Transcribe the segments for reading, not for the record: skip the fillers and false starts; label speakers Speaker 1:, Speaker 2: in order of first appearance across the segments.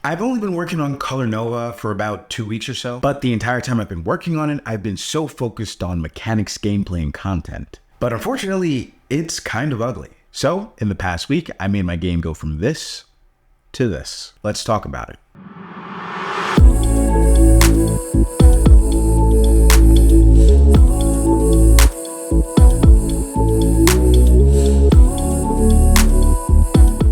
Speaker 1: I've only been working on Colornova for about 2 weeks or so, but the entire time I've been working on it, I've been so focused on mechanics, gameplay, and content. But unfortunately, it's kind of ugly. So, in the past week, I made my game go from this to this. Let's talk about it.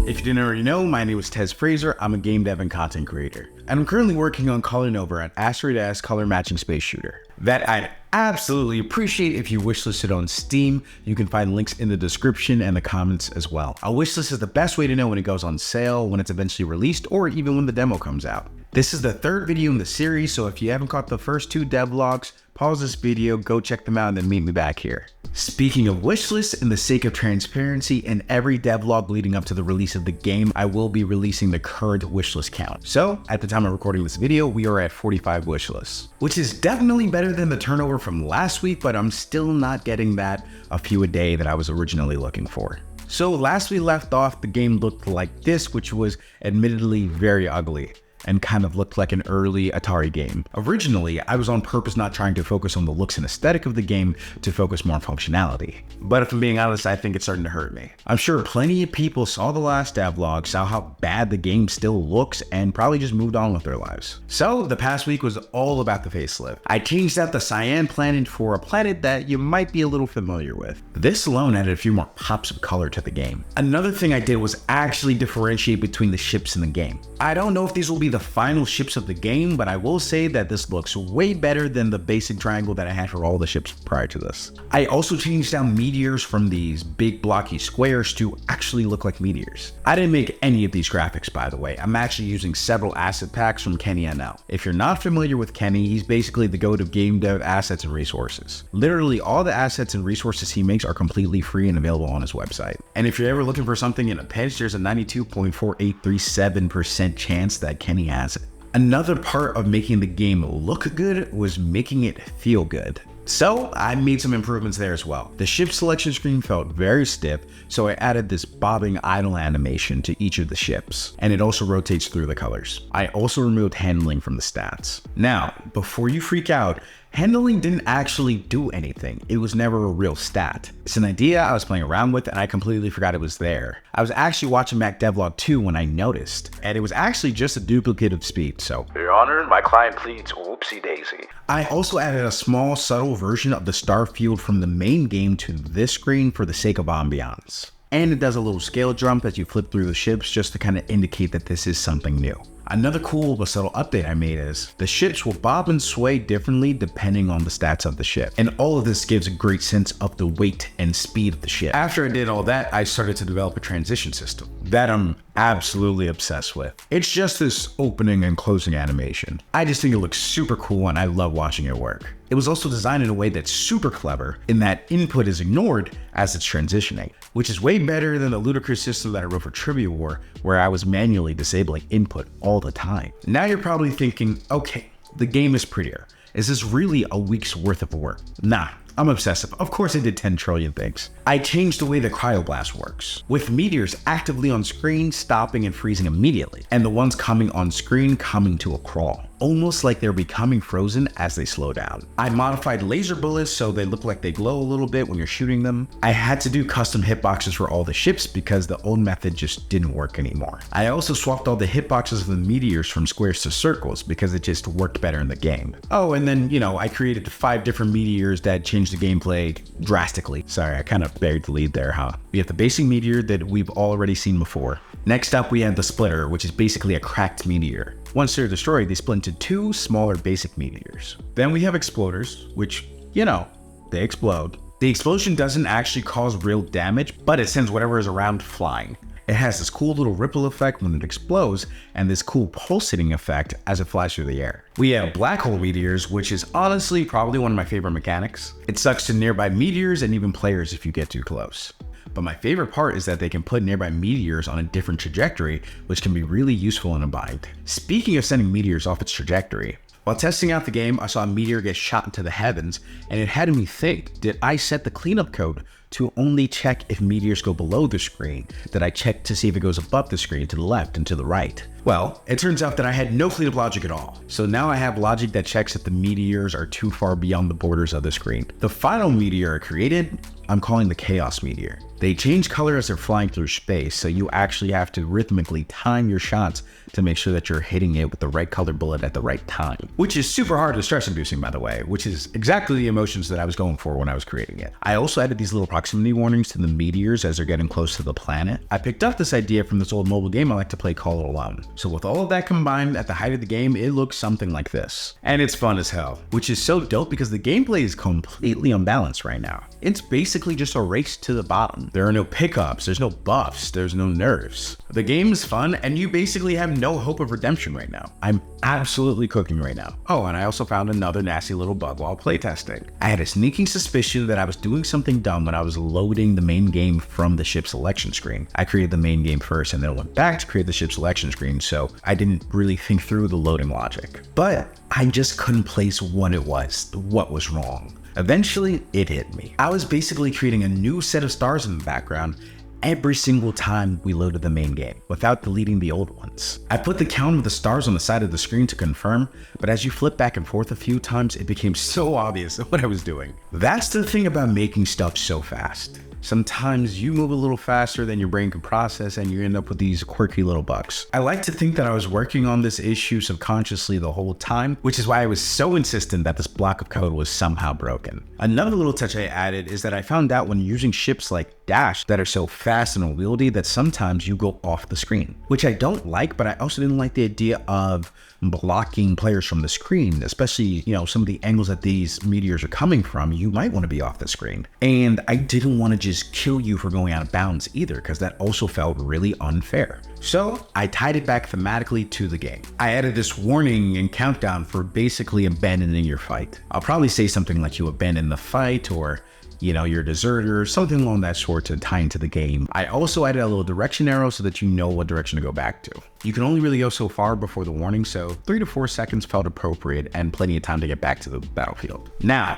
Speaker 1: If you didn't already know, my name is Tez Fraser. I'm a game dev and content creator, and I'm currently working on Colornova, an asteroid-esque color matching space shooter that I'd absolutely appreciate if you wishlisted on Steam. You can find links in the description and the comments as well. A wishlist is the best way to know when it goes on sale, when it's eventually released, or even when the demo comes out. This is the third video in the series, so if you haven't caught the first two devlogs, pause this video, go check them out, and then meet me back here. Speaking of wishlists, in the sake of transparency, in every devlog leading up to the release of the game, I will be releasing the current wishlist count. So, at the time of recording this video, we are at 45 wishlists, which is definitely better than the turnover from last week, but I'm still not getting that a few a day that I was originally looking for. So last we left off, the game looked like this, which was admittedly very ugly and kind of looked like an early Atari game. Originally, I was on purpose not trying to focus on the looks and aesthetic of the game to focus more on functionality. But if I'm being honest, I think it's starting to hurt me. I'm sure plenty of people saw the last devlog, saw how bad the game still looks, and probably just moved on with their lives. So the past week was all about the facelift. I changed out the cyan planet for a planet that you might be a little familiar with. This alone added a few more pops of color to the game. Another thing I did was actually differentiate between the ships in the game. I don't know if these will be the final ships of the game, but I will say that this looks way better than the basic triangle that I had for all the ships prior to this. I also changed down meteors from these big blocky squares to actually look like meteors. I didn't make any of these graphics, by the way. I'm actually using several asset packs from Kenny NL. If you're not familiar with Kenny, he's basically the go-to game dev assets and resources. Literally all the assets and resources he makes are completely free and available on his website. And if you're ever looking for something in a pinch, there's a 92.4837% chance that Kenny has it. Another part of making the game look good was making it feel good. So I made some improvements there as well. The ship selection screen felt very stiff, so I added this bobbing idle animation to each of the ships, and it also rotates through the colors. I also removed handling from the stats. Now, before you freak out, handling didn't actually do anything. It was never a real stat. It's an idea I was playing around with and I completely forgot it was there. I was actually watching Devlog 2 when I noticed, and it was actually just a duplicate of speed, so. Your Honor, my client pleads whoopsie daisy. I also added a small, subtle version of the star field from the main game to this screen for the sake of ambiance. And it does a little scale jump as you flip through the ships just to kind of indicate that this is something new. Another cool but subtle update I made is the ships will bob and sway differently depending on the stats of the ship. And all of this gives a great sense of the weight and speed of the ship. After I did all that, I started to develop a transition system that I'm absolutely obsessed with. It's just this opening and closing animation. I just think it looks super cool and I love watching it work. It was also designed in a way that's super clever in that input is ignored as it's transitioning, which is way better than the ludicrous system that I wrote for Trivia War, where I was manually disabling input all the time. Now you're probably thinking, okay, the game is prettier. Is this really a week's worth of work? Nah. I'm obsessive. Of course I did 10 trillion things. I changed the way the cryoblast works, with meteors actively on screen, stopping and freezing immediately, and the ones coming on screen coming to a crawl, almost like they're becoming frozen as they slow down. I modified laser bullets so they look like they glow a little bit when you're shooting them. I had to do custom hitboxes for all the ships because the old method just didn't work anymore. I also swapped all the hitboxes of the meteors from squares to circles because it just worked better in the game. Oh, and then, I created 5 different meteors that changed the gameplay drastically. Sorry, I kind of buried the lead there, huh? We have the basic meteor that we've already seen before. Next up, we have the splitter, which is basically a cracked meteor. Once they're destroyed, they split into 2 smaller basic meteors. Then we have exploders, which, they explode. The explosion doesn't actually cause real damage, but it sends whatever is around flying. It has this cool little ripple effect when it explodes, and this cool pulsating effect as it flies through the air. We have black hole meteors, which is honestly probably one of my favorite mechanics. It sucks to nearby meteors and even players if you get too close. But my favorite part is that they can put nearby meteors on a different trajectory, which can be really useful in a bind. Speaking of sending meteors off its trajectory, While testing out the game, I saw a meteor get shot into the heavens, and it had me think, did I set the cleanup code to only check if meteors go below the screen? Did I check to see if it goes above the screen, to the left and to the right? Well, it turns out that I had no cleanup logic at all. So now I have logic that checks if the meteors are too far beyond the borders of the screen. The final meteor I created, I'm calling the Chaos Meteor. They change color as they're flying through space, so you actually have to rhythmically time your shots to make sure that you're hitting it with the right color bullet at the right time. Which is super hard and stress inducing, by the way, which is exactly the emotions that I was going for when I was creating it. I also added these little proximity warnings to the meteors as they're getting close to the planet. I picked up this idea from this old mobile game I like to play called Alone. So with all of that combined, at the height of the game, it looks something like this. And it's fun as hell, which is so dope because the gameplay is completely unbalanced right now. It's basically just a race to the bottom. There are no pickups, there's no buffs, there's no nerfs. The game is fun, and you basically have no hope of redemption right now. I'm absolutely cooking right now. Oh, and I also found another nasty little bug while playtesting. I had a sneaking suspicion that I was doing something dumb when I was loading the main game from the ship selection screen. I created the main game first and then went back to create the ship selection screen, so I didn't really think through the loading logic. But I just couldn't place what was wrong. Eventually, it hit me. I was basically creating a new set of stars in the background every single time we loaded the main game, without deleting the old ones. I put the count of the stars on the side of the screen to confirm, but as you flip back and forth a few times, it became so obvious what I was doing. That's the thing about making stuff so fast. Sometimes you move a little faster than your brain can process and you end up with these quirky little bugs. I like to think that I was working on this issue subconsciously the whole time, which is why I was so insistent that this block of code was somehow broken. Another little touch I added is that I found out when using ships like Dash that are so fast and unwieldy that sometimes you go off the screen, which I don't like, but I also didn't like the idea of blocking players from the screen, especially, some of the angles that these meteors are coming from, you might want to be off the screen. And I didn't want to just kill you for going out of bounds either, because that also felt really unfair. So I tied it back thematically to the game. I added this warning and countdown for basically abandoning your fight. I'll probably say something like you abandon the fight, or you're a deserter, something along that sort to tie into the game. I also added a little direction arrow so that you know what direction to go back to. You can only really go so far before the warning, so 3 to 4 seconds felt appropriate and plenty of time to get back to the battlefield. Now,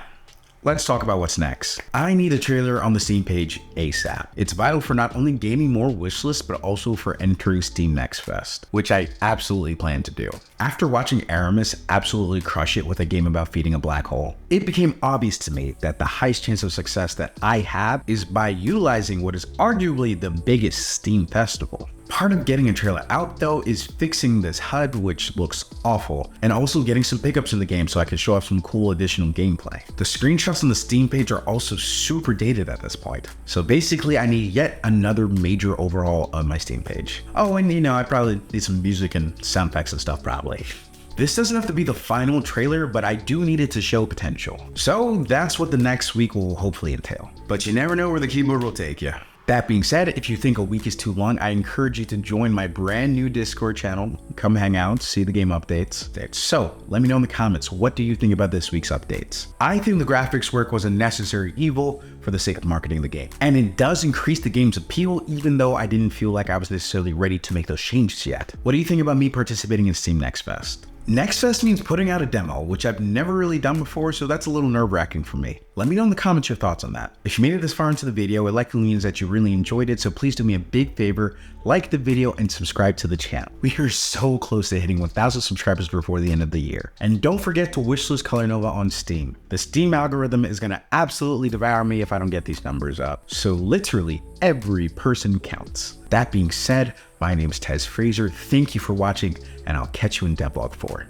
Speaker 1: let's talk about what's next. I need a trailer on the Steam page ASAP. It's vital for not only gaining more wishlists, but also for entering Steam Next Fest, which I absolutely plan to do. After watching Aramis absolutely crush it with a game about feeding a black hole, it became obvious to me that the highest chance of success that I have is by utilizing what is arguably the biggest Steam festival. Part of getting a trailer out though is fixing this HUD, which looks awful, and also getting some pickups in the game so I can show off some cool additional gameplay. The screenshots on the Steam page are also super dated at this point. So basically I need yet another major overhaul of my Steam page. Oh, and I probably need some music and sound effects and stuff probably. This doesn't have to be the final trailer, but I do need it to show potential. So that's what the next week will hopefully entail. But you never know where the keyboard will take you. That being said, if you think a week is too long, I encourage you to join my brand new Discord channel. Come hang out, see the game updates. So let me know in the comments, what do you think about this week's updates? I think the graphics work was a necessary evil for the sake of marketing the game. And it does increase the game's appeal, even though I didn't feel like I was necessarily ready to make those changes yet. What do you think about me participating in Steam Next Fest? Next Fest means putting out a demo, which I've never really done before, so that's a little nerve-wracking for me. Let me know in the comments your thoughts on that. If you made it this far into the video, it likely means that you really enjoyed it, so please do me a big favor, like the video and subscribe to the channel. We are so close to hitting 1,000 subscribers before the end of the year. And don't forget to wishlist Colornova on Steam. The Steam algorithm is gonna absolutely devour me if I don't get these numbers up. So literally every person counts. That being said, my name is Tez Fraser. Thank you for watching, and I'll catch you in Devlog 4.